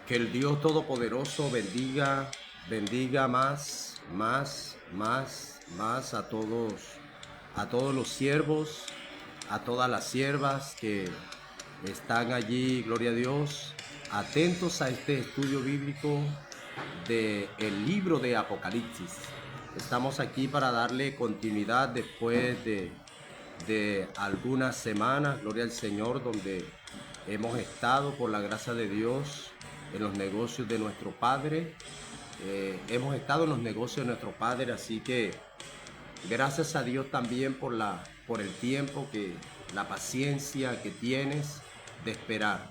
Que el Dios Todopoderoso bendiga más a todos los siervos, a todas las siervas que están allí, gloria a Dios, atentos a este estudio bíblico del libro de Apocalipsis. Estamos aquí para darle continuidad después de algunas semanas, gloria al Señor, donde hemos estado por la gracia de Dios en los negocios de nuestro Padre. Hemos estado en los negocios de nuestro Padre, así que gracias a Dios también por el tiempo, la paciencia que tienes de esperar.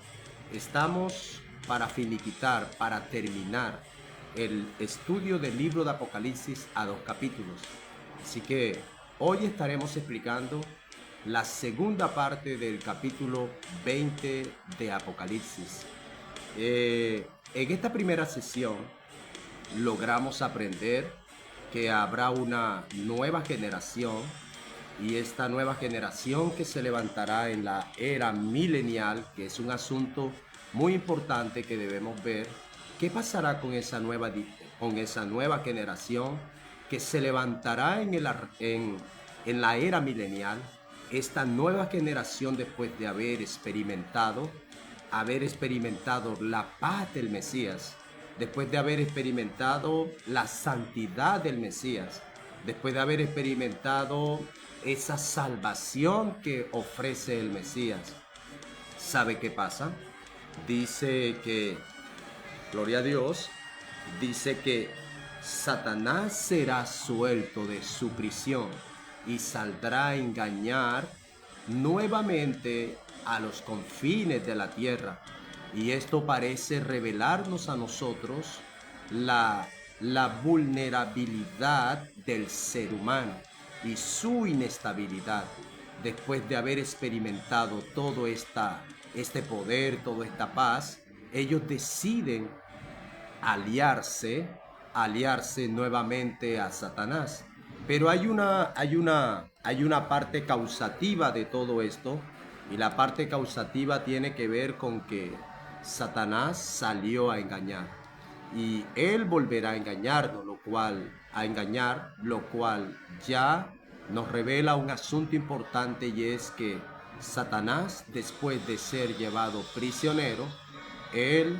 Estamos para finiquitar, para terminar el estudio del libro de Apocalipsis a 2 capítulos. Así que hoy estaremos explicando la segunda parte del capítulo 20 de Apocalipsis. En esta primera sesión logramos aprender que habrá una nueva generación, y esta nueva generación que se levantará en la era milenial, que es un asunto muy importante que debemos ver. ¿Qué pasará con esa nueva generación que se levantará en la era milenial? Esta nueva generación, después de haber experimentado la paz del Mesías, después de haber experimentado la santidad del Mesías, después de haber experimentado esa salvación que ofrece el Mesías. ¿Sabe qué pasa? Dice que, gloria a Dios, dice que Satanás será suelto de su prisión y saldrá a engañar nuevamente a los confines de la tierra. Y esto parece revelarnos a nosotros la vulnerabilidad del ser humano y su inestabilidad. Después de haber experimentado todo este poder, toda esta paz, ellos deciden aliarse nuevamente a Satanás. Pero hay una parte causativa de todo esto, y la parte causativa tiene que ver con que Satanás salió a engañar y él volverá a engañarnos, lo cual ya nos revela un asunto importante, y es que Satanás, después de ser llevado prisionero, él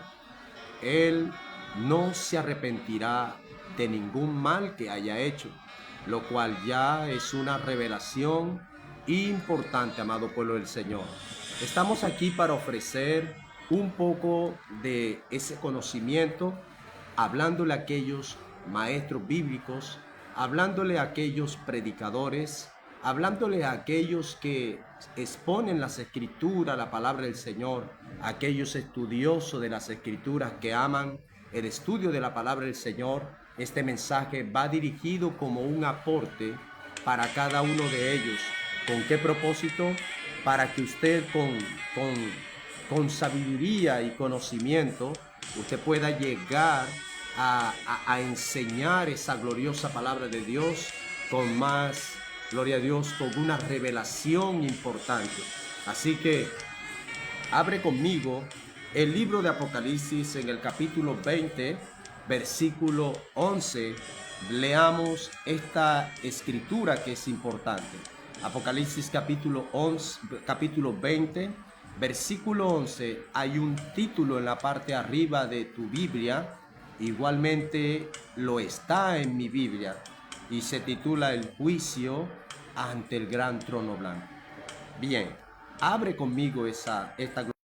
no se arrepentirá de ningún mal que haya hecho, lo cual ya es una revelación importante, amado pueblo del Señor. Estamos aquí para ofrecer un poco de ese conocimiento, hablándole a aquellos maestros bíblicos, hablándole a aquellos predicadores, hablándole a aquellos que exponen las escrituras, la palabra del Señor, aquellos estudiosos de las escrituras que aman el estudio de la palabra del Señor. Este mensaje va dirigido como un aporte para cada uno de ellos. ¿Con qué propósito? Para que usted con sabiduría y conocimiento, usted pueda llegar a enseñar esa gloriosa palabra de Dios con más, gloria a Dios, con una revelación importante. Así que abre conmigo el libro de Apocalipsis en el capítulo 20, versículo 11. Leamos esta escritura que es importante. Apocalipsis capítulo 20, versículo 11. Hay un título en la parte arriba de tu Biblia. Igualmente lo está en mi Biblia, y se titula El juicio ante el gran trono blanco. Bien, abre conmigo esta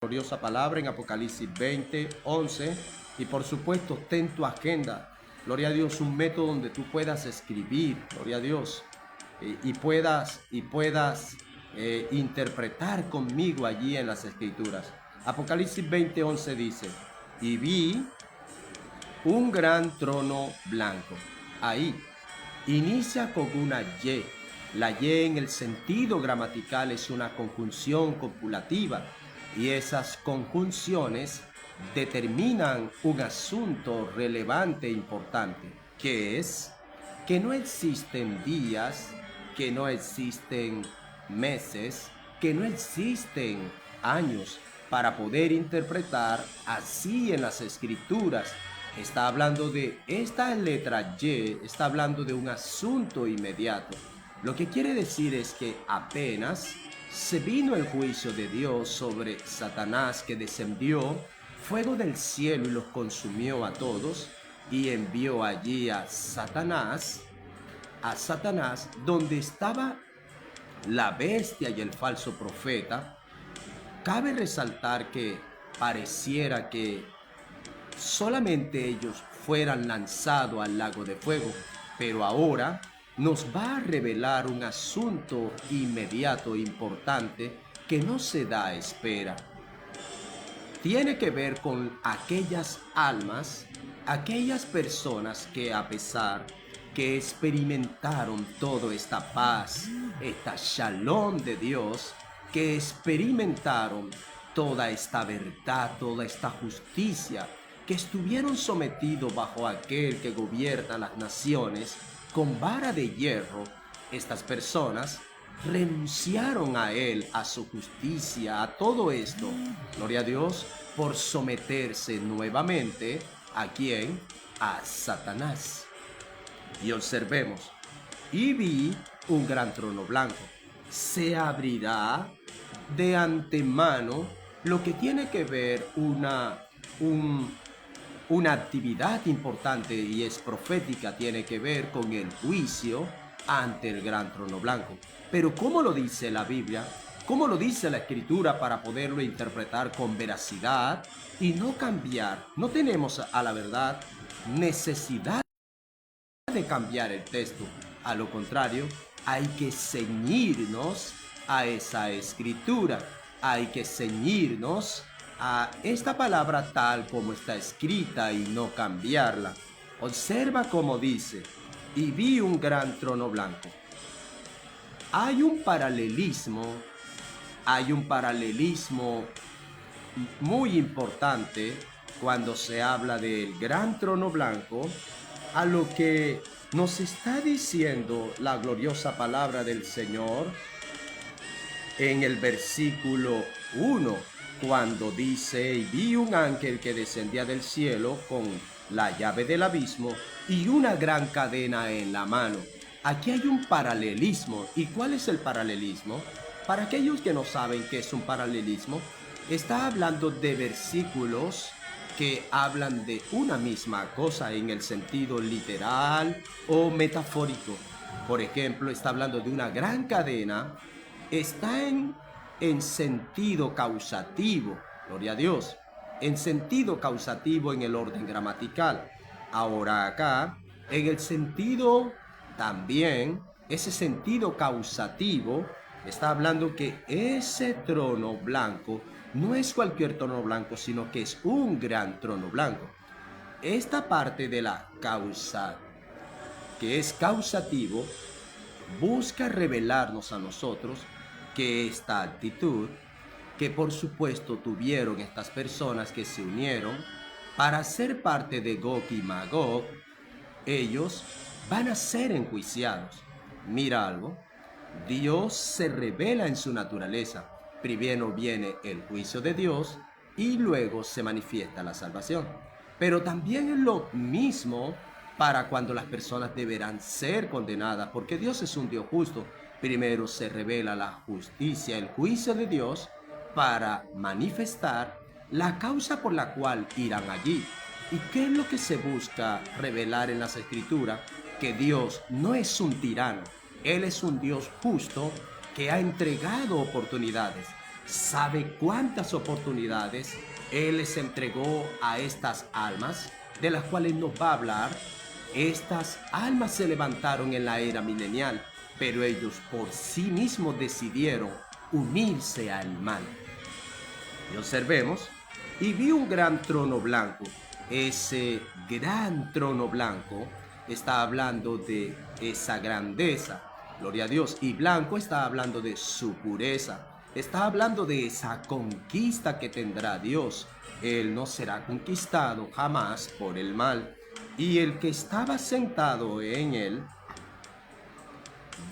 gloriosa palabra en Apocalipsis 20, 11, y por supuesto ten tu agenda, gloria a Dios, un método donde tú puedas escribir, gloria a Dios, y puedas interpretar conmigo allí en las escrituras. Apocalipsis 20, 11 dice: y vi un gran trono blanco. Ahí inicia con una Y. La Y en el sentido gramatical es una conjunción copulativa, y esas conjunciones determinan un asunto relevante e importante, que es que no existen días, que no existen meses, que no existen años, para poder interpretar así en las escrituras. Está hablando de esta letra Y, está hablando de un asunto inmediato. Lo que quiere decir es que apenas se vino el juicio de Dios sobre Satanás, que descendió fuego del cielo y los consumió a todos, y envió allí a Satanás, donde estaba la bestia y el falso profeta. Cabe resaltar que pareciera que solamente ellos fueran lanzados al lago de fuego, pero ahora nos va a revelar un asunto inmediato e importante que no se da a espera. Tiene que ver con aquellas almas, aquellas personas que, a pesar que experimentaron toda esta paz, esta shalom de Dios, que experimentaron toda esta verdad, toda esta justicia, que estuvieron sometidos bajo aquel que gobierna las naciones con vara de hierro, estas personas renunciaron a él, a su justicia, a todo esto, gloria a Dios, por someterse nuevamente ¿a quién? A Satanás. Y observemos, y vi un gran trono blanco. Se abrirá de antemano lo que tiene que ver una actividad importante y es profética, tiene que ver con el juicio ante el gran trono blanco. Pero ¿cómo lo dice la Biblia? ¿Cómo lo dice la Escritura para poderlo interpretar con veracidad y no cambiar? No tenemos, a la verdad, necesidad de cambiar el texto. A lo contrario, hay que ceñirnos a esa Escritura. Hay que ceñirnos a esta palabra tal como está escrita y no cambiarla. Observa cómo dice, y vi un gran trono blanco. Hay un paralelismo muy importante cuando se habla del gran trono blanco a lo que nos está diciendo la gloriosa palabra del Señor en el versículo 1, cuando dice, y vi un ángel que descendía del cielo con la llave del abismo y una gran cadena en la mano. Aquí hay un paralelismo. ¿Y cuál es el paralelismo? Para aquellos que no saben qué es un paralelismo, está hablando de versículos que hablan de una misma cosa en el sentido literal o metafórico. Por ejemplo, está hablando de una gran cadena, está en sentido causativo, gloria a Dios, en sentido causativo en el orden gramatical. Ahora acá, en el sentido también, ese sentido causativo, está hablando que ese trono blanco no es cualquier trono blanco, sino que es un gran trono blanco. Esta parte de la causa, que es causativo, busca revelarnos a nosotros que esta actitud, que por supuesto tuvieron estas personas que se unieron para ser parte de Gog y Magog, ellos van a ser enjuiciados. Mira algo, Dios se revela en su naturaleza. Primero viene el juicio de Dios y luego se manifiesta la salvación. Pero también es lo mismo para cuando las personas deberán ser condenadas, porque Dios es un Dios justo. Primero se revela la justicia, el juicio de Dios, para manifestar la causa por la cual irán allí. ¿Y qué es lo que se busca revelar en las Escrituras? Que Dios no es un tirano. Él es un Dios justo que ha entregado oportunidades. ¿Sabe cuántas oportunidades Él les entregó a estas almas de las cuales nos va a hablar? Estas almas se levantaron en la era milenial, pero ellos por sí mismos decidieron unirse al mal. Y observemos, y vi un gran trono blanco. Ese gran trono blanco está hablando de esa grandeza, gloria a Dios, y blanco está hablando de su pureza, está hablando de esa conquista que tendrá Dios. Él no será conquistado jamás por el mal. Y el que estaba sentado en él,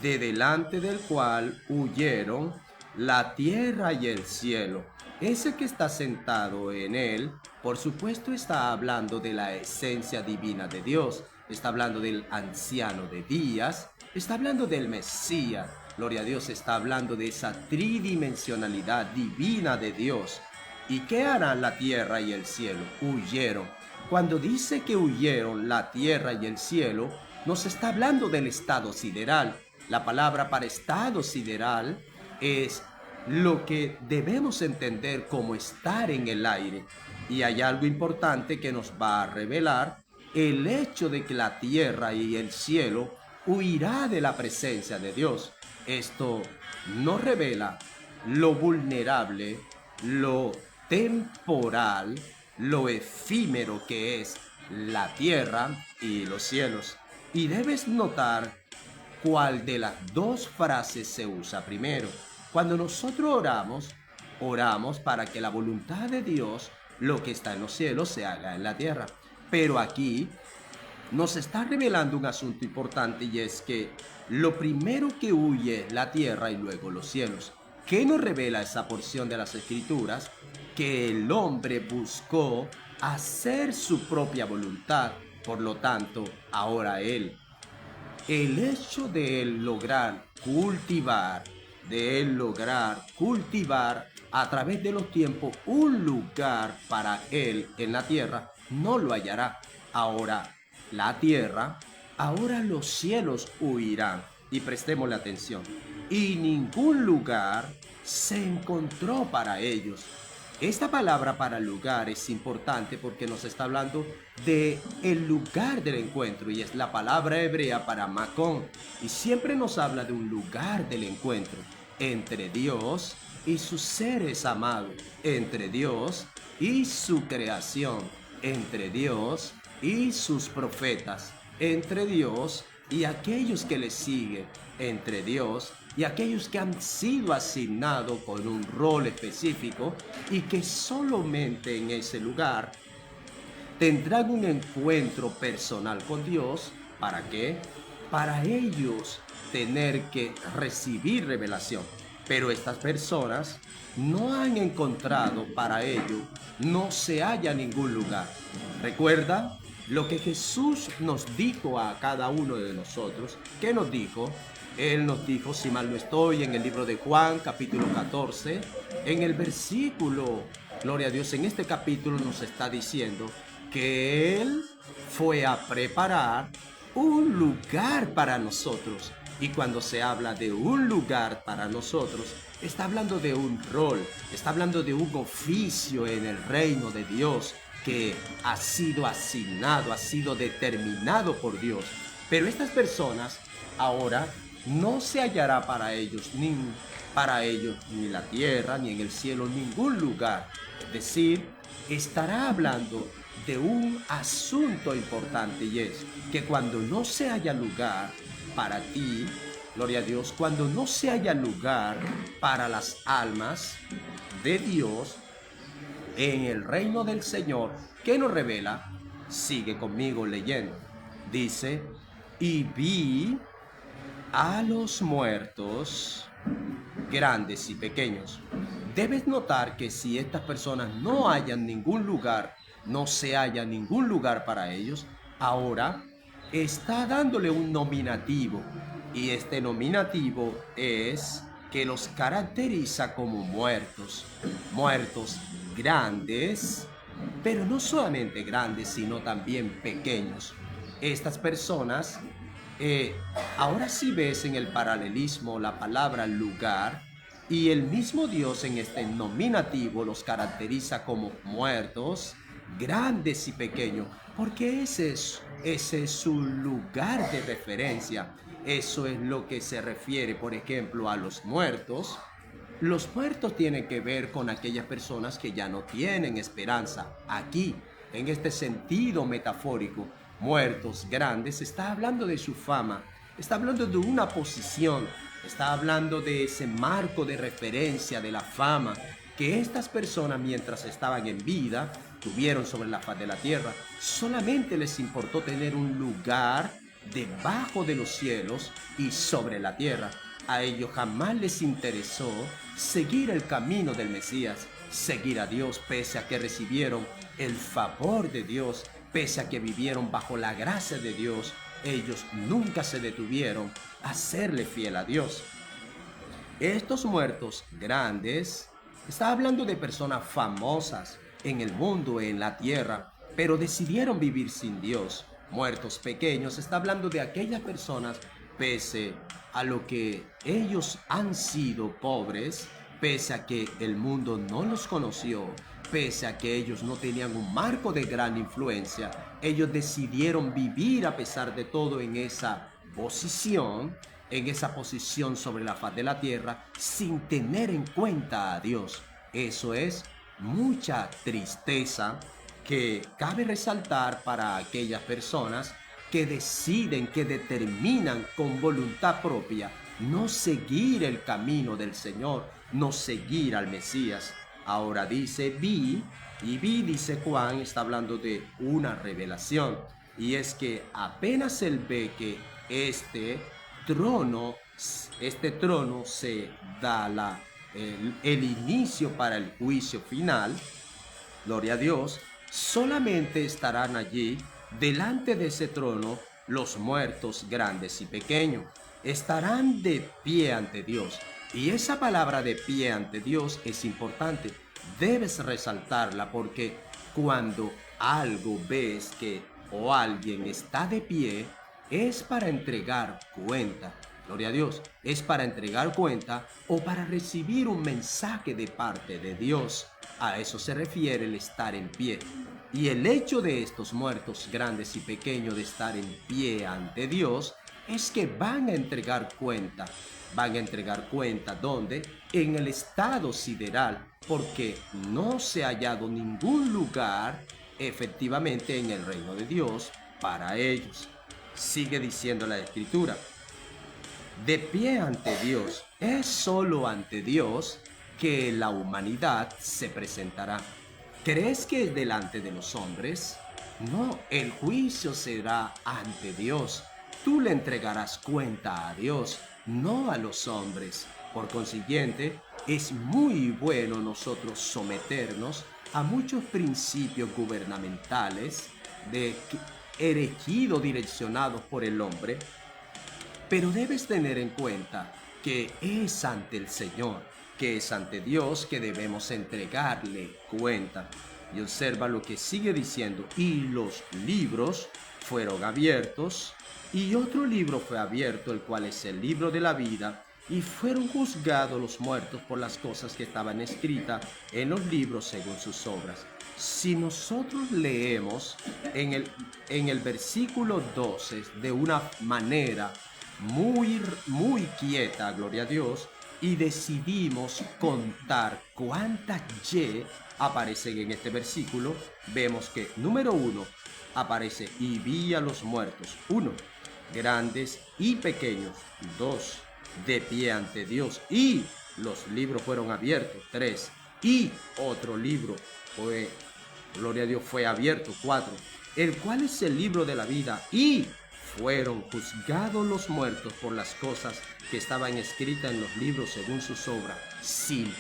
de delante del cual huyeron la tierra y el cielo. Ese que está sentado en él, por supuesto, está hablando de la esencia divina de Dios, está hablando del anciano de días, está hablando del Mesías. Gloria a Dios, está hablando de esa tridimensionalidad divina de Dios. ¿Y qué harán la tierra y el cielo? Huyeron. Cuando dice que huyeron la tierra y el cielo, nos está hablando del estado sideral. La palabra para estado sideral es lo que debemos entender como estar en el aire. Y hay algo importante que nos va a revelar: el hecho de que la tierra y el cielo huirá de la presencia de Dios. Esto nos revela lo vulnerable, lo temporal, lo efímero que es la tierra y los cielos. Y debes notar cuál de las dos frases se usa primero. Cuando nosotros oramos, oramos para que la voluntad de Dios, lo que está en los cielos, se haga en la tierra. Pero aquí nos está revelando un asunto importante, y es que lo primero que huye la tierra y luego los cielos. ¿Qué nos revela esa porción de las Escrituras? Que el hombre buscó hacer su propia voluntad, por lo tanto, ahora él. El hecho de él lograr cultivar a través de los tiempos un lugar para él en la tierra, no lo hallará. Ahora la tierra, ahora los cielos huirán. Y prestémosle atención. Y ningún lugar se encontró para ellos. Esta palabra para lugar es importante porque nos está hablando de el lugar del encuentro, y es la palabra hebrea para Makón, y siempre nos habla de un lugar del encuentro entre Dios y sus seres amados, entre Dios y su creación, entre Dios y sus profetas, entre Dios y aquellos que le siguen, entre Dios y aquellos que han sido asignados con un rol específico y que solamente en ese lugar tendrán un encuentro personal con Dios. ¿Para qué? Para ellos tener que recibir revelación. Pero estas personas no han encontrado para ello, no se halla ningún lugar. Recuerda lo que Jesús nos dijo a cada uno de nosotros. ¿Qué nos dijo? Él nos dijo, si mal no estoy, en el libro de Juan, capítulo 14, en el versículo, gloria a Dios, en este capítulo nos está diciendo que Él fue a preparar un lugar para nosotros. Y cuando se habla de un lugar para nosotros, está hablando de un rol, está hablando de un oficio en el reino de Dios que ha sido asignado, ha sido determinado por Dios. Pero estas personas ahora no se hallará para ellos ni la tierra, ni en el cielo, ningún lugar. Es decir, estará hablando de un asunto importante, y es que cuando no se haya lugar para ti, gloria a Dios, cuando no se haya lugar para las almas de Dios en el reino del Señor, ¿qué nos revela? Sigue conmigo leyendo. Dice, y vi a los muertos, grandes y pequeños. Debes notar que si estas personas no hallan ningún lugar, no se halla ningún lugar para ellos, ahora está dándole un nominativo. Y este nominativo es que los caracteriza como muertos. Muertos grandes, pero no solamente grandes, sino también pequeños. Estas personas, ahora sí ves en el paralelismo la palabra lugar, y el mismo Dios en este nominativo los caracteriza como muertos, grandes y pequeños, porque ese es su lugar de referencia. Eso es lo que se refiere, por ejemplo, a los muertos. Los muertos tienen que ver con aquellas personas que ya no tienen esperanza. Aquí, en este sentido metafórico, muertos grandes, está hablando de su fama, está hablando de una posición, está hablando de ese marco de referencia de la fama que estas personas, mientras estaban en vida, tuvieron sobre la faz de la tierra. Solamente les importó tener un lugar debajo de los cielos y sobre la tierra. A ellos jamás les interesó seguir el camino del Mesías. seguir a Dios, pese a que recibieron el favor de Dios, pese a que vivieron bajo la gracia de Dios, ellos nunca se detuvieron a serle fiel a Dios. Estos muertos grandes, está hablando de personas famosas en el mundo, en la tierra, pero decidieron vivir sin Dios. Muertos pequeños, está hablando de aquellas personas, pese a lo que ellos han sido pobres, pese a que el mundo no los conoció, pese a que ellos no tenían un marco de gran influencia, ellos decidieron vivir a pesar de todo en esa posición sobre la faz de la tierra, sin tener en cuenta a Dios. Eso es mucha tristeza que cabe resaltar para aquellas personas que deciden, que determinan con voluntad propia no seguir el camino del Señor, no seguir al Mesías. Ahora dice vi, y vi, dice Juan, está hablando de una revelación, y es que apenas él ve que este trono se da el inicio para el juicio final, gloria a Dios, solamente estarán allí delante de ese trono los muertos grandes y pequeños. Estarán de pie ante Dios. Y esa palabra de pie ante Dios es importante. Debes resaltarla porque cuando algo ves que o alguien está de pie, es para entregar cuenta. Gloria a Dios. Es para entregar cuenta o para recibir un mensaje de parte de Dios. A eso se refiere el estar en pie. Y el hecho de estos muertos grandes y pequeños de estar en pie ante Dios es que van a entregar cuenta. Van a entregar cuenta ¿dónde? En el estado sideral, porque no se ha hallado ningún lugar efectivamente en el reino de Dios para ellos. Sigue diciendo la Escritura. De pie ante Dios, es solo ante Dios que la humanidad se presentará. ¿Crees que es delante de los hombres? No, el juicio será ante Dios. Tú le entregarás cuenta a Dios, no a los hombres. Por consiguiente, es muy bueno nosotros someternos a muchos principios gubernamentales erigidos, direccionados por el hombre, pero debes tener en cuenta que es ante el Señor, que es ante Dios que debemos entregarle cuenta. Y observa lo que sigue diciendo. Y los libros fueron abiertos, y otro libro fue abierto, el cual es el libro de la vida, y fueron juzgados los muertos por las cosas que estaban escritas en los libros según sus obras. Si nosotros leemos en el versículo 12 de una manera muy quieta, gloria a Dios, y decidimos contar cuántas Y aparecen en este versículo, vemos que número 1 aparece y vi a los muertos, 1, grandes y pequeños, 2, de pie ante Dios, y los libros fueron abiertos, 3, y otro libro fue, gloria a Dios, fue abierto, 4, el cual es el libro de la vida, y fueron juzgados los muertos por las cosas que estaban escritas en los libros según sus obras. 5.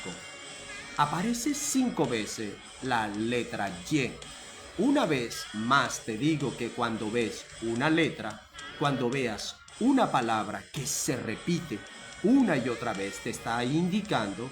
Aparece 5 veces la letra Y. Una vez más te digo que cuando ves una letra, cuando veas una palabra que se repite una y otra vez, te está indicando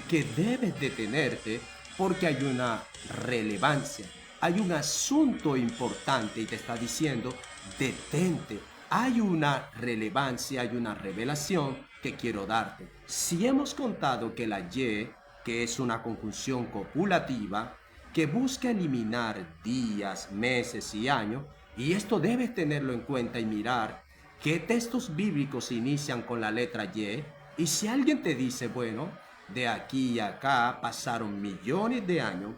que debes detenerte porque hay una relevancia, hay un asunto importante y te está diciendo detente. Hay una relevancia, hay una revelación que quiero darte. Si hemos contado que la Y, que es una conjunción copulativa, que busca eliminar días, meses y años, y esto debes tenerlo en cuenta y mirar qué textos bíblicos inician con la letra Y, y si alguien te dice, bueno, de aquí a acá pasaron millones de años,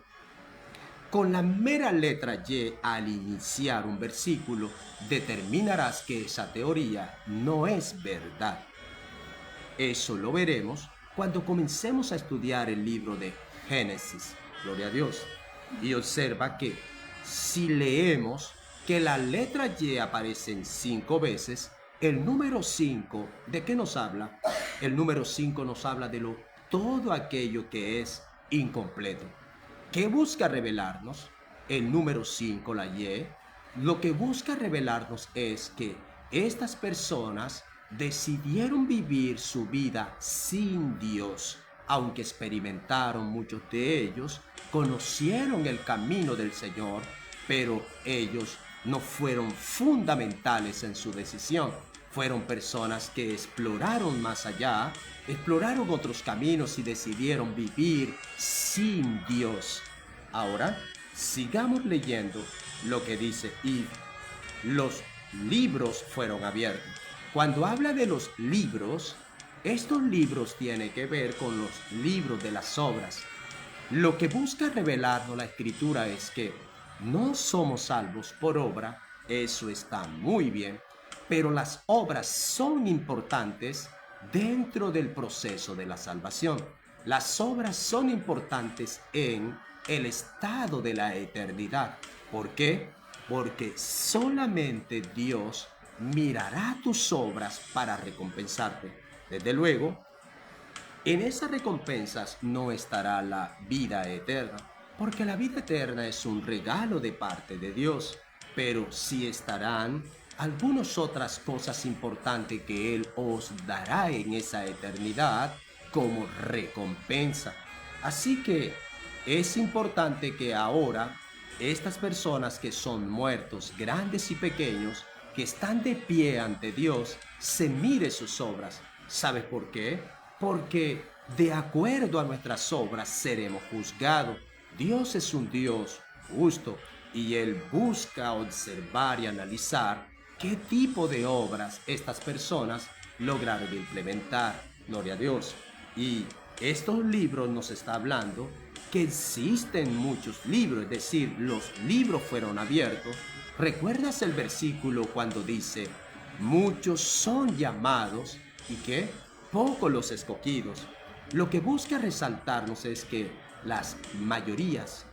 con la mera letra Y al iniciar un versículo, determinarás que esa teoría no es verdad. Eso lo veremos cuando comencemos a estudiar el libro de Génesis. Gloria a Dios. Y observa que si leemos que la letra Y aparece 5 veces, el número 5, ¿de qué nos habla? El número 5 nos habla de todo aquello que es incompleto. ¿Qué busca revelarnos? El número 5, la Y, lo que busca revelarnos es que estas personas decidieron vivir su vida sin Dios, aunque experimentaron muchos de ellos, conocieron el camino del Señor, pero ellos no fueron fundamentales en su decisión. Fueron personas que exploraron más allá, exploraron otros caminos y decidieron vivir sin Dios. Ahora, sigamos leyendo lo que dice, y los libros fueron abiertos. Cuando habla de los libros, estos libros tienen que ver con los libros de las obras. Lo que busca revelarnos la Escritura es que no somos salvos por obra, eso está muy bien, pero las obras son importantes dentro del proceso de la salvación. Las obras son importantes en el estado de la eternidad. ¿Por qué? Porque solamente Dios mirará tus obras para recompensarte. Desde luego, en esas recompensas no estará la vida eterna, porque la vida eterna es un regalo de parte de Dios, pero sí estarán algunas otras cosas importantes que Él os dará en esa eternidad como recompensa. Así que es importante que ahora estas personas que son muertos, grandes y pequeños, que están de pie ante Dios, se mire sus obras. ¿Sabes por qué? Porque de acuerdo a nuestras obras seremos juzgados. Dios es un Dios justo y Él busca observar y analizar qué tipo de obras estas personas lograron implementar. Gloria a Dios. Y estos libros nos está hablando que existen muchos libros, es decir, los libros fueron abiertos. ¿Recuerdas el versículo cuando dice, muchos son llamados y que pocos los escogidos? Lo que busca resaltarnos es que las mayorías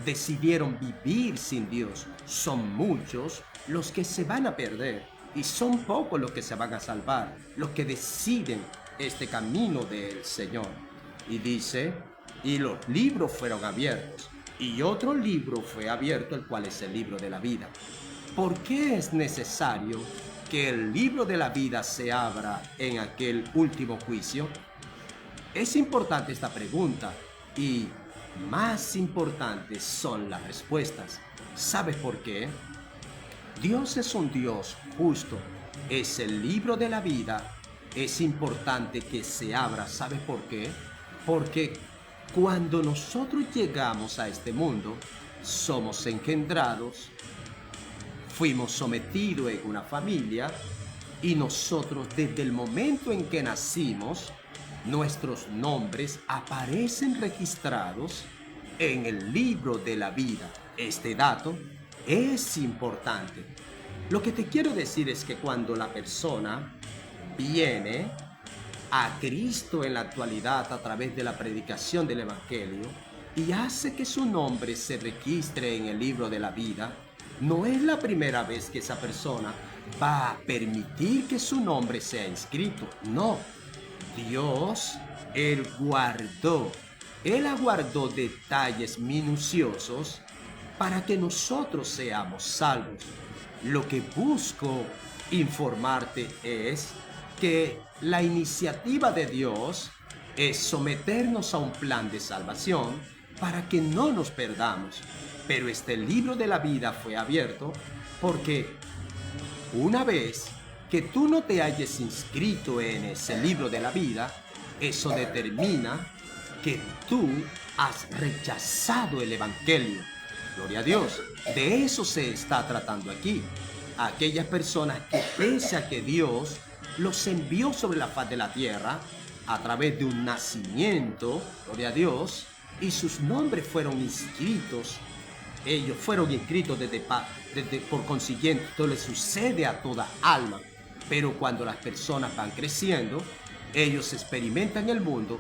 decidieron vivir sin Dios. Son muchos los que se van a perder y son pocos los que se van a salvar, los que deciden este camino del Señor. Y dice, y los libros fueron abiertos, y otro libro fue abierto, el cual es el libro de la vida. ¿Por qué es necesario que el libro de la vida se abra en aquel último juicio? Es importante esta pregunta, y más importantes son las respuestas. ¿Sabes por qué? Dios es un Dios justo, es el libro de la vida, es importante que se abra. ¿Sabes por qué? Porque cuando nosotros llegamos a este mundo, somos engendrados, fuimos sometidos en una familia y nosotros desde el momento en que nacimos, nuestros nombres aparecen registrados en el libro de la vida. Este dato es importante. Lo que te quiero decir es que cuando la persona viene a Cristo en la actualidad a través de la predicación del Evangelio y hace que su nombre se registre en el libro de la vida, no es la primera vez que esa persona va a permitir que su nombre sea inscrito. No, Dios, Él aguardó detalles minuciosos para que nosotros seamos salvos. Lo que busco informarte es que la iniciativa de Dios es someternos a un plan de salvación para que no nos perdamos. Pero este libro de la vida fue abierto porque una vez que tú no te hayas inscrito en ese libro de la vida, eso determina que tú has rechazado el Evangelio. Gloria a Dios. De eso se está tratando aquí. Aquellas personas que pese a que Dios los envió sobre la faz de la tierra a través de un nacimiento, gloria a Dios, y sus nombres fueron inscritos, ellos fueron inscritos por consiguiente, esto le sucede a toda alma. Pero cuando las personas van creciendo, ellos experimentan el mundo,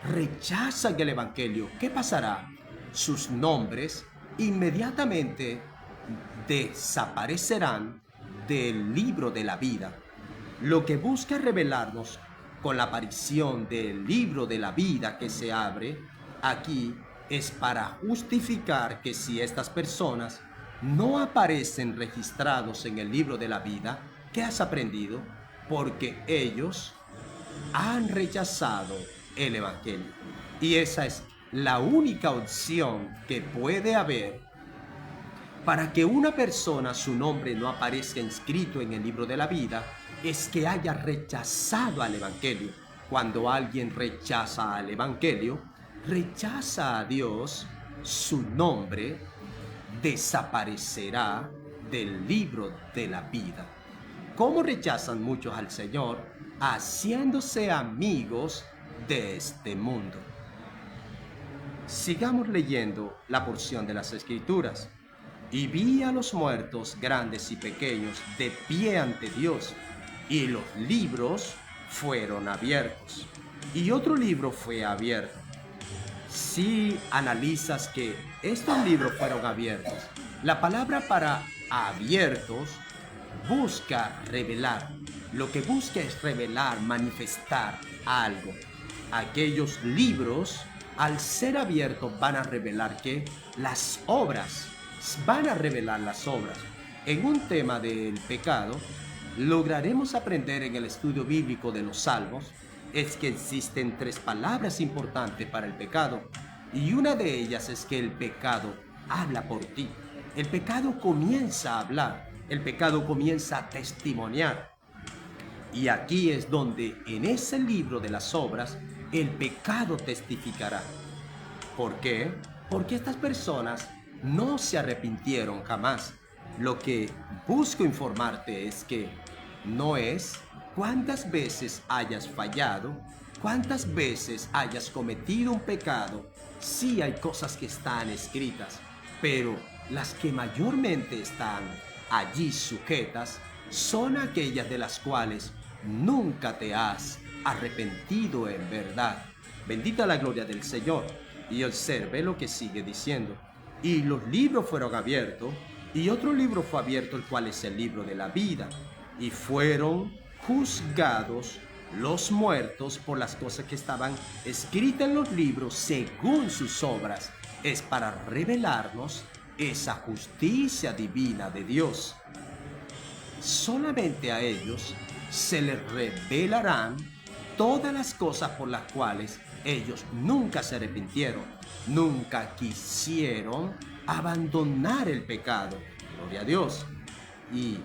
rechazan el Evangelio. ¿Qué pasará? Sus nombres inmediatamente desaparecerán del libro de la vida. Lo que busca revelarnos con la aparición del libro de la vida que se abre aquí es para justificar que si estas personas no aparecen registrados en el libro de la vida, ¿qué has aprendido? Porque ellos han rechazado el Evangelio. Y esa es la única opción que puede haber para que una persona, su nombre no aparezca inscrito en el libro de la vida, es que haya rechazado al Evangelio. Cuando alguien rechaza al Evangelio, rechaza a Dios, su nombre desaparecerá del libro de la vida. ¿Cómo rechazan muchos al Señor? Haciéndose amigos de este mundo. Sigamos leyendo la porción de las Escrituras. Y vi a los muertos, grandes y pequeños, de pie ante Dios, y los libros fueron abiertos. Y otro libro fue abierto. Si analizas que estos libros fueron abiertos, la palabra para abiertos busca revelar. Lo que busca es revelar, manifestar algo. Aquellos libros, al ser abiertos, van a revelar que las obras, van a revelar las obras. En un tema del pecado, lograremos aprender en el estudio bíblico de los Salmos, es que existen tres palabras importantes para el pecado, y una de ellas es que el pecado habla por ti. El pecado comienza a hablar, el pecado comienza a testimoniar. Y aquí es donde, en ese libro de las obras, el pecado testificará. ¿Por qué? Porque estas personas no se arrepintieron jamás. Lo que busco informarte es que no es cuántas veces hayas fallado, cuántas veces hayas cometido un pecado. Sí hay cosas que están escritas, pero las que mayormente están allí sujetas son aquellas de las cuales nunca te has arrepentido en verdad. Bendita la gloria del Señor. Y observe lo que sigue diciendo. Y los libros fueron abiertos, y otro libro fue abierto, el cual es el libro de la vida. Y fueron juzgados los muertos por las cosas que estaban escritas en los libros según sus obras. Es para revelarnos esa justicia divina de Dios. Solamente a ellos se les revelarán todas las cosas por las cuales ellos nunca se arrepintieron, nunca quisieron abandonar el pecado. Gloria a Dios. ¿Y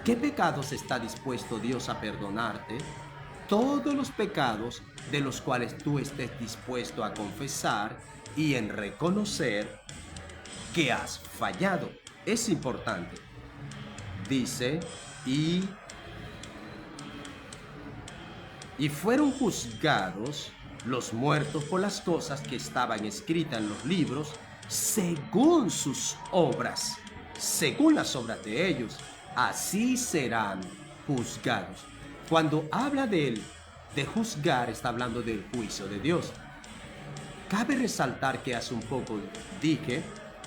qué pecados está dispuesto Dios a perdonarte? Todos los pecados de los cuales tú estés dispuesto a confesar y en reconocer que has fallado. Es importante. Dice, y fueron juzgados los muertos por las cosas que estaban escritas en los libros según sus obras, según las obras de ellos, así serán juzgados. Cuando habla de juzgar, está hablando del juicio de Dios. Cabe resaltar que hace un poco dije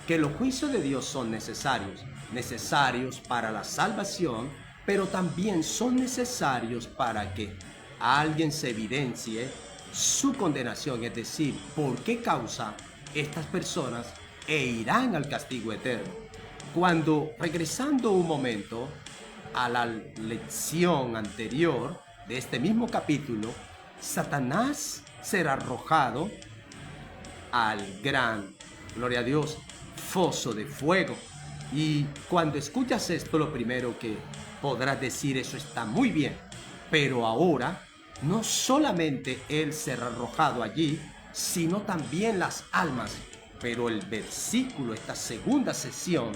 que los juicios de Dios son necesarios para la salvación, pero también son necesarios para que alguien se evidencie su condenación, es decir, por qué causa estas personas irán al castigo eterno. Cuando, regresando un momento a la lección anterior de este mismo capítulo, Satanás será arrojado al gran, gloria a Dios, foso de fuego. Y cuando escuchas esto, lo primero que podrás decir, eso está muy bien, pero ahora no solamente él será arrojado allí, sino también las almas. Pero el versículo, esta segunda sesión,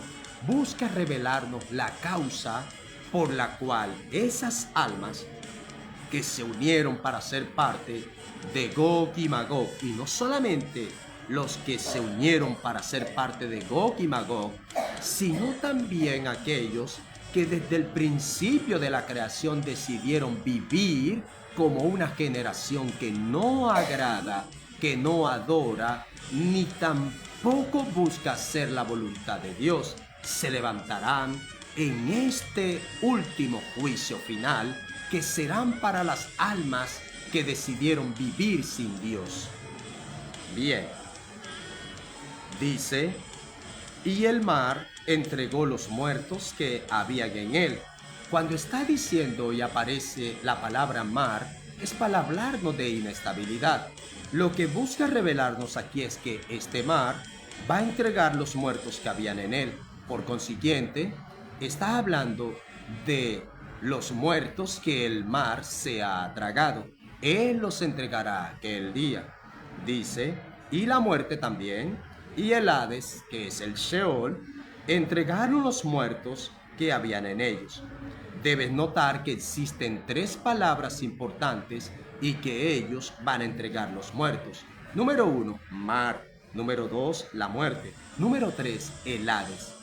busca revelarnos la causa por la cual esas almas que se unieron para ser parte de Gog y Magog, y no solamente los que se unieron para ser parte de Gog y Magog, sino también aquellos que desde el principio de la creación decidieron vivir como una generación que no agrada, que no adora, ni tampoco busca hacer la voluntad de Dios. Se levantarán en este último juicio final que serán para las almas que decidieron vivir sin Dios. Bien, dice, y el mar entregó los muertos que habían en él. Cuando está diciendo y aparece la palabra mar, es para hablarnos de inestabilidad. Lo que busca revelarnos aquí es que este mar va a entregar los muertos que habían en él. Por consiguiente, está hablando de los muertos que el mar se ha tragado. Él los entregará aquel día. Dice, y la muerte también, y el Hades, que es el Sheol, entregaron los muertos que habían en ellos. Debes notar que existen tres palabras importantes y que ellos van a entregar los muertos. Número 1, mar. Número 2, la muerte. Número 3, el Hades.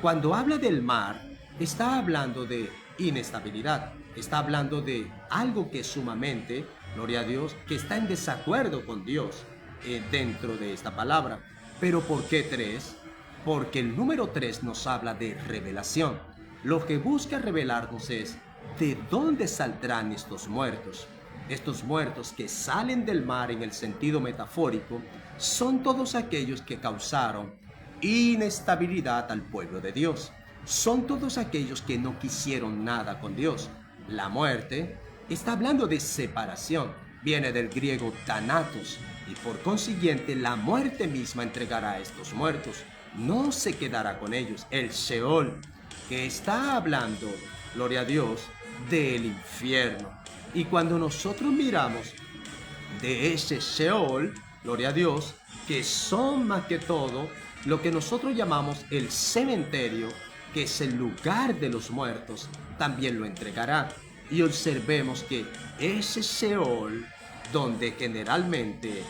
Cuando habla del mar, está hablando de inestabilidad. Está hablando de algo que es sumamente, gloria a Dios, que está en desacuerdo con Dios dentro de esta palabra. ¿Pero por qué 3? Porque el número 3 nos habla de revelación. Lo que busca revelarnos es de dónde saldrán estos muertos. Estos muertos que salen del mar en el sentido metafórico son todos aquellos que causaron inestabilidad al pueblo de Dios. Son todos aquellos que no quisieron nada con Dios. La muerte está hablando de separación. Viene del griego thanatos y por consiguiente la muerte misma entregará a estos muertos. No se quedará con ellos. El Sheol, que está hablando, gloria a Dios, del infierno. Y cuando nosotros miramos de ese Sheol, gloria a Dios, que son más que todo lo que nosotros llamamos el cementerio, que es el lugar de los muertos, también lo entregará. Y observemos que ese Sheol, donde generalmente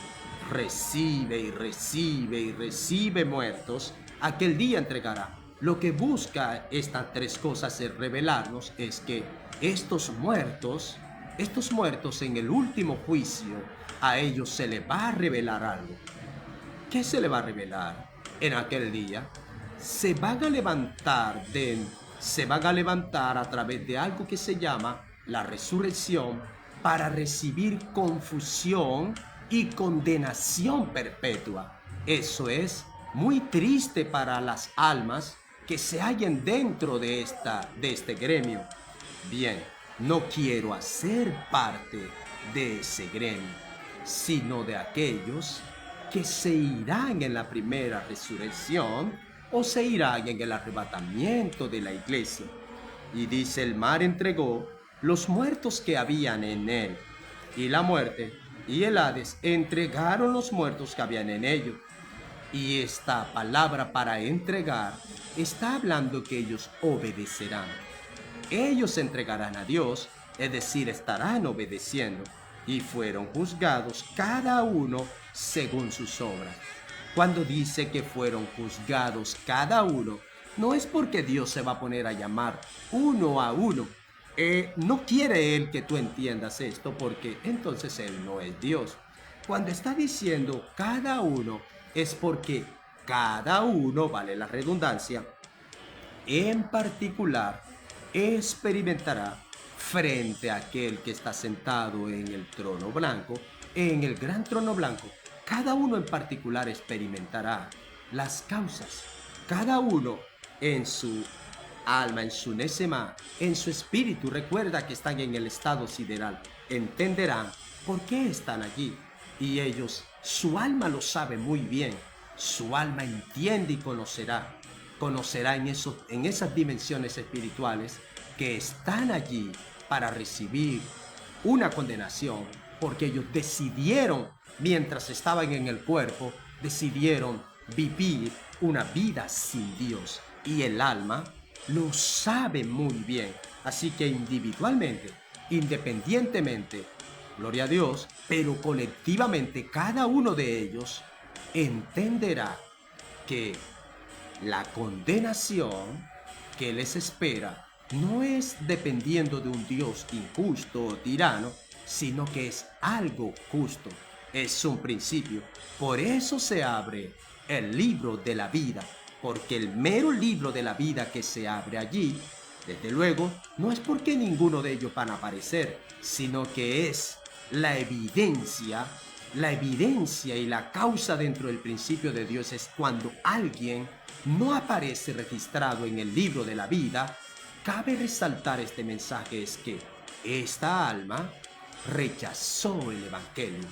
recibe y recibe y recibe muertos, aquel día entregará. Lo que busca estas tres cosas es revelarnos es que estos muertos en el último juicio, a ellos se les va a revelar algo. ¿Qué se le va a revelar en aquel día? Se van a levantar a través de algo que se llama la resurrección para recibir confusión y condenación perpetua. Eso es muy triste para las almas que se hallen dentro de este gremio. Bien, no quiero hacer parte de ese gremio, sino de aquellos que se irán en la primera resurrección o se irán en el arrebatamiento de la iglesia. Y dice, el mar entregó los muertos que habían en él, y la muerte y el Hades entregaron los muertos que habían en ellos. Y esta palabra para entregar está hablando que ellos obedecerán. Ellos se entregarán a Dios, es decir, estarán obedeciendo, y fueron juzgados cada uno según sus obras. Cuando dice que fueron juzgados cada uno, no es porque Dios se va a poner a llamar uno a uno. No quiere Él que tú entiendas esto, porque entonces Él no es Dios. Cuando está diciendo cada uno, es porque cada uno, vale la redundancia, en particular experimentará frente a aquel que está sentado en el trono blanco, en el gran trono blanco. Cada uno en particular experimentará las causas. Cada uno en su alma, en su nesema, en su espíritu. Recuerda que están en el estado sideral. Entenderán por qué están allí. Y ellos, su alma lo sabe muy bien. Su alma entiende y conocerá. Conocerá en esas dimensiones espirituales que están allí para recibir una condenación, porque ellos decidieron, mientras estaban en el cuerpo, decidieron vivir una vida sin Dios. Y el alma lo sabe muy bien. Así que individualmente, independientemente, gloria a Dios, pero colectivamente cada uno de ellos entenderá que la condenación que les espera no es dependiendo de un Dios injusto o tirano, sino que es algo justo, es un principio. Por eso se abre el libro de la vida, porque el mero libro de la vida que se abre allí Desde luego, no es porque ninguno de ellos van a aparecer, sino que es la evidencia y la causa dentro del principio de Dios es cuando alguien no aparece registrado en el libro de la vida. Cabe resaltar este mensaje es que esta alma rechazó el Evangelio.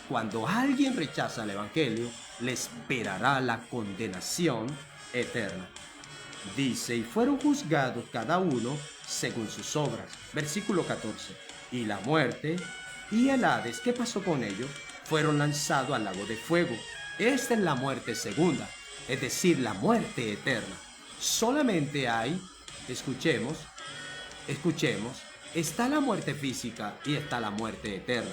Cuando alguien rechaza el Evangelio, le esperará la condenación eterna. Dice, y fueron juzgados cada uno según sus obras. Versículo 14. Y la muerte y el Hades, ¿qué pasó con ellos? Fueron lanzados al lago de fuego. Esta es la muerte segunda, es decir, la muerte eterna. Solamente hay, escuchemos, está la muerte física y está la muerte eterna.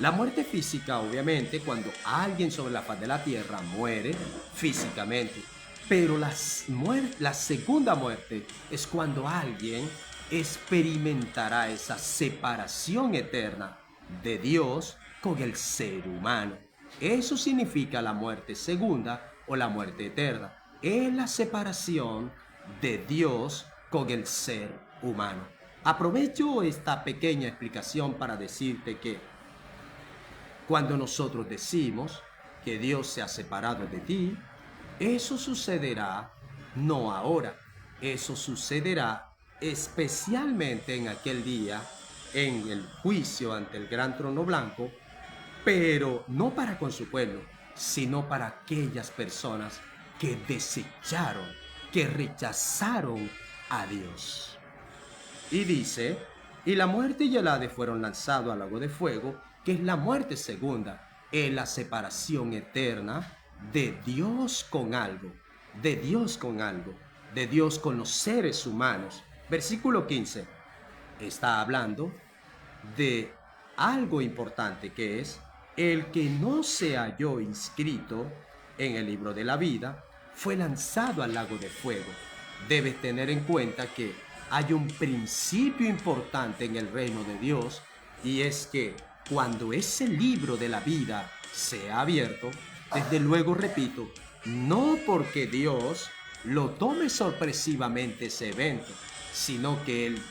La muerte física, obviamente, cuando alguien sobre la faz de la tierra muere físicamente. Pero la segunda muerte es cuando alguien experimentará esa separación eterna de Dios con el ser humano. Eso significa la muerte segunda o la muerte eterna. Es la separación de Dios con el ser humano. Aprovecho esta pequeña explicación para decirte que cuando nosotros decimos que Dios se ha separado de ti, eso sucederá no ahora, eso sucederá especialmente en aquel día, en el juicio ante el gran trono blanco, pero no para con su pueblo, sino para aquellas personas que desecharon, que rechazaron a Dios. Y dice, y la muerte y el Hades fueron lanzados al lago de fuego, que es la muerte segunda, es la separación eterna de Dios con algo, de Dios con algo, de Dios con los seres humanos. Versículo 15 está hablando de algo importante que es el que no se halló inscrito en el libro de la vida fue lanzado al lago de fuego. Debes tener en cuenta que hay un principio importante en el reino de Dios y es que cuando ese libro de la vida se ha abierto, desde luego repito, no porque Dios lo tome sorpresivamente ese evento, sino que Él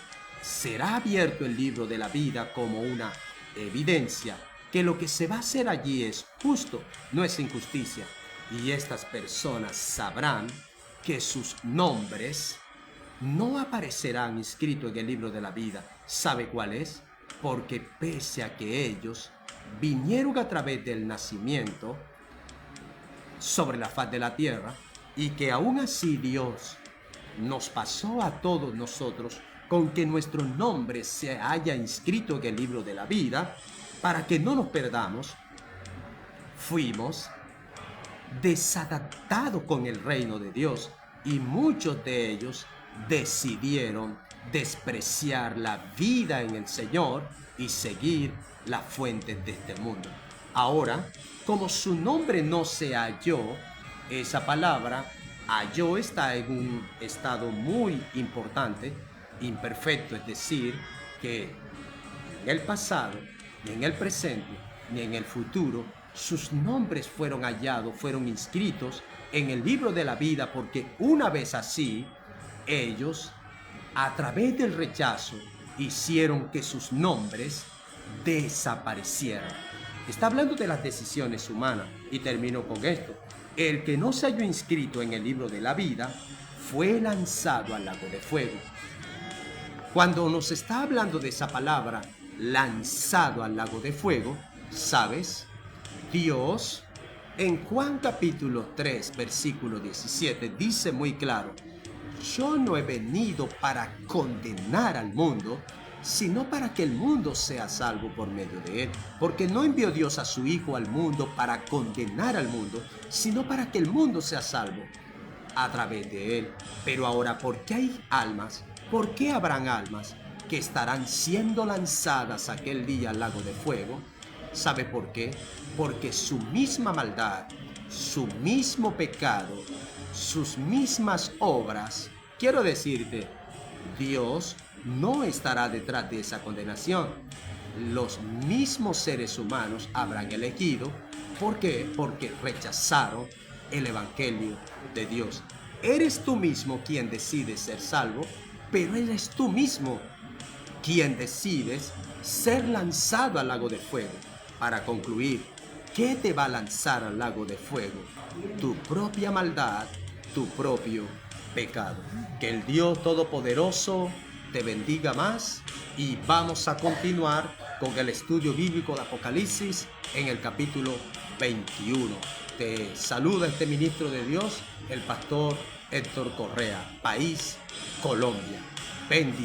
será abierto el libro de la vida como una evidencia que lo que se va a hacer allí es justo, no es injusticia. Y estas personas sabrán que sus nombres no aparecerán inscritos en el libro de la vida. ¿Sabe cuál es? Porque pese a que ellos vinieron a través del nacimiento sobre la faz de la tierra y que aún así Dios nos pasó a todos nosotros con que nuestro nombre se haya inscrito en el libro de la vida para que no nos perdamos, fuimos desadaptados con el reino de Dios y muchos de ellos decidieron despreciar la vida en el Señor y seguir las fuentes de este mundo. Ahora, como su nombre no se halló, esa palabra halló está en un estado muy importante, imperfecto, es decir, que en el pasado, ni en el presente, ni en el futuro, sus nombres fueron hallados, fueron inscritos en el libro de la vida, porque una vez así, ellos, a través del rechazo, hicieron que sus nombres desaparecieran. Está hablando de las decisiones humanas, y termino con esto. El que no se halló inscrito en el libro de la vida fue lanzado al lago de fuego. Cuando nos está hablando de esa palabra, lanzado al lago de fuego, ¿sabes? Dios, en Juan capítulo 3, versículo 17, dice muy claro, yo no he venido para condenar al mundo, sino para que el mundo sea salvo por medio de él. Porque no envió Dios a su Hijo al mundo para condenar al mundo, sino para que el mundo sea salvo a través de él. Pero ahora, ¿por qué hay almas? ¿Por qué habrán almas que estarán siendo lanzadas aquel día al lago de fuego? ¿Sabe por qué? Porque su misma maldad, su mismo pecado, sus mismas obras, quiero decirte, Dios no estará detrás de esa condenación. Los mismos seres humanos habrán elegido. ¿Por qué? Porque rechazaron el Evangelio de Dios. ¿Eres tú mismo quien decide ser salvo? pero eres tú mismo quien decides ser lanzado al lago de fuego. Para concluir, ¿qué te va a lanzar al lago de fuego? Tu propia maldad, tu propio pecado. Que el Dios Todopoderoso te bendiga más y vamos a continuar con el estudio bíblico de Apocalipsis en el capítulo 21. Te saluda este ministro de Dios, el pastor Héctor Correa, país Colombia. Bendiciones.